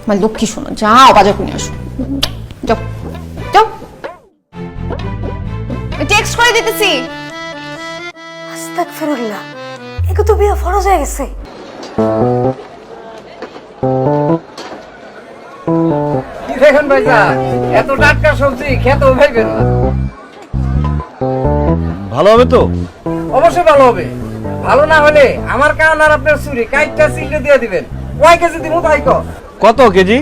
মানে লক্ষ্মী শোনো, যাও বাজার করে আসো, যাও যাও, টেক্সট করে দিতেছি। আস্তাগফিরুল্লাহ, একে তো বিয়ে ফরজ হয়ে গেছে। কি দেখেন ভাইজান, এত টাটকা সবজি খেতেও ভাইবেন না। ভালো হবে তো? অবশ্যই ভালো হবে। ভালো না হলে আমার কান আর আপনার চুরি কাইটটা সিলটা দিয়ে দিবেন। কয় কেজি দিব তাই কো? কত কেজি?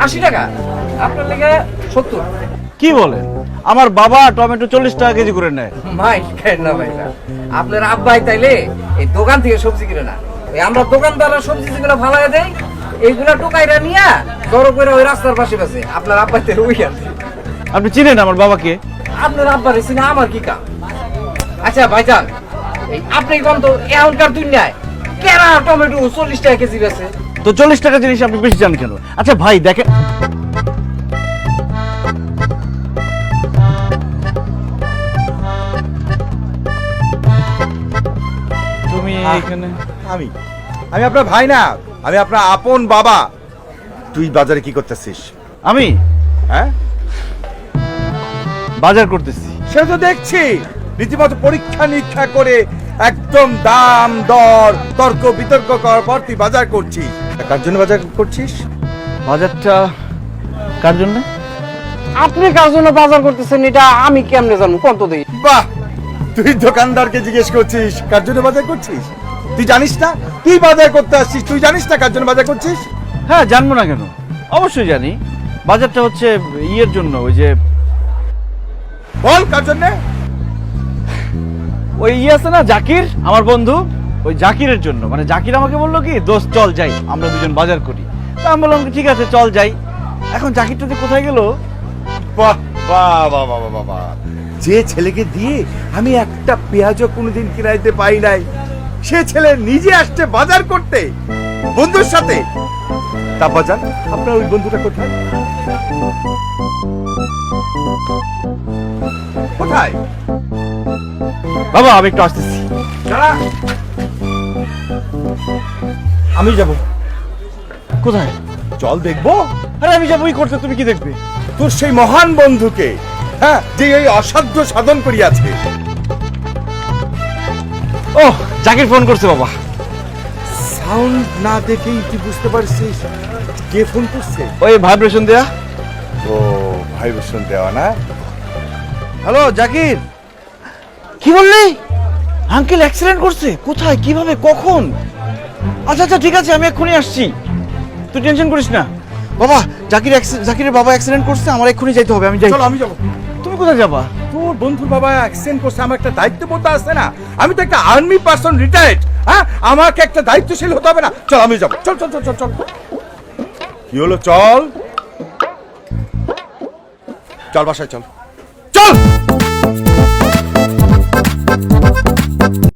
80 টাকা। আপনার লেগে 70। কি বলেন? আমার বাবা টমেটো 40 টাকা কেজি করে নেয়। মাইন্ড খায় না ভাইজান, আপনার আব্বাই তাইলে এই দোকান থেকে সবজি কিনে না, এই আমরা দোকানদাররা সবজি যেগুলো ফালায় দেই এইগুলা টোকাইরা নিয়া বড় করে ওই রাস্তার পাশে পাশে আপনার আব্বাই তাইলে ওই আছে। আপনি চিনেন আমার বাবাকে? আপনার আব্বার চিনা আমার কি কাম? আচ্ছা ভাইজান, এই আপনি কোন তো এখনকার দুনিয়ায় কেনা টমেটো 40 টাকা কেজি বেচে? তো 40 টাকা জিনিস আপনি বেশি জানেন কেন? আচ্ছা ভাই দেখেন, তুমি এখানে? আমি আমি আপনার ভাই না, আমি আপনার আপন বাবা। তুই বাজারে কি করতেছিস? আমি হ্যাঁ, বাজার করতেছি। সেটা তো দেখছি, রীতিমতো পরীক্ষা নিরীক্ষা করে একদম দাম দর তর্ক বিতর্ক করার পর তুই বাজার করছিস। কার জন্য বাজার করছিস? বাজারটা কার জন্য? আপনি কার জন্য বাজার করতেছেন এটা আমি কেমনে জানবো? কত দেই? বাহ, তুই দোকানদারকে জিজ্ঞেস করছিস কার জন্য বাজার করছিস? তুই জানিস না তুই বাজার করতে আসছিস? তুই জানিস না কার জন্য বাজার করছিস? হ্যাঁ জানবো না কেন, অবশ্যই জানি। বাজারটা হচ্ছে ইয়ের জন্য, ওই যে বল কার জন্য। ওই ইয়ে আছে না জাকির, আমার বন্ধু, ওই জাকিরের জন্য। মানে জাকির আমাকে বললো কি, দোস্ত চল যাই আমরা দুজন বাজার করি। তা আমি বললাম ঠিক আছে চল যাই। এখন জাকিরটা যে কোথায় গেল? বাহ বাহ বাহ বাহ বাহ বাহ, যে ছেলেকে দিয়ে আমি একটা পেঁয়াজও কোনোদিন কিনাইতে পাই নাই, সে ছেলে নিজে আসছে বাজার করতে বন্ধুর সাথে। তা বাজার, আপনার ওই বন্ধুটা কোথায়? কোথায়? বাবা আমি একটু আসতেছি। দাঁড়া, আমি যাব। কোথায়? চল দেখবো। আরে আমি যাবো, ওই করতে তুমি কি দেখবে? তোর সেই মহান বন্ধুকে, হ্যাঁ, যে এই অসাধ্য সাধন করিয়াছে। ও জাকির ফোন করছে বাবা। সাউন্ড না দেখেই তুই বুঝতে পারছিস কে ফোন করছে? ওই ভাইব্রেশন দেয়া। ও ভাইব্রেশন দেওয়া না? হ্যালো জাকির। কি বললি? আঙ্কেল অ্যাক্সিডেন্ট করছে? কোথায়, কিভাবে, কখন? আচ্ছা আচ্ছা ঠিক আছে, আমি এক্ষুনি আসছি, তুই টেনশন করিস না। বাবা জাকিরের বাবা অ্যাক্সিডেন্ট করছে, আমার এক্ষুনি যাইতে হবে, আমি যাই। চল আমি যাবো। তুমি কোথায় যাবা? তোর বন্ধুর বাবা অ্যাক্সিডেন্ট করছে, আমার একটা দায়িত্ববোধ আছে না? আমি তো একটা আর্মি পার্সন, রিটায়ার্ড। হ্যাঁ, আমাকে একটা দায়িত্বশীল হতে হবে না? চল আমি যাবো, চল চল চল চল চল। কি হলো? চল চল বাসায়, চল চল।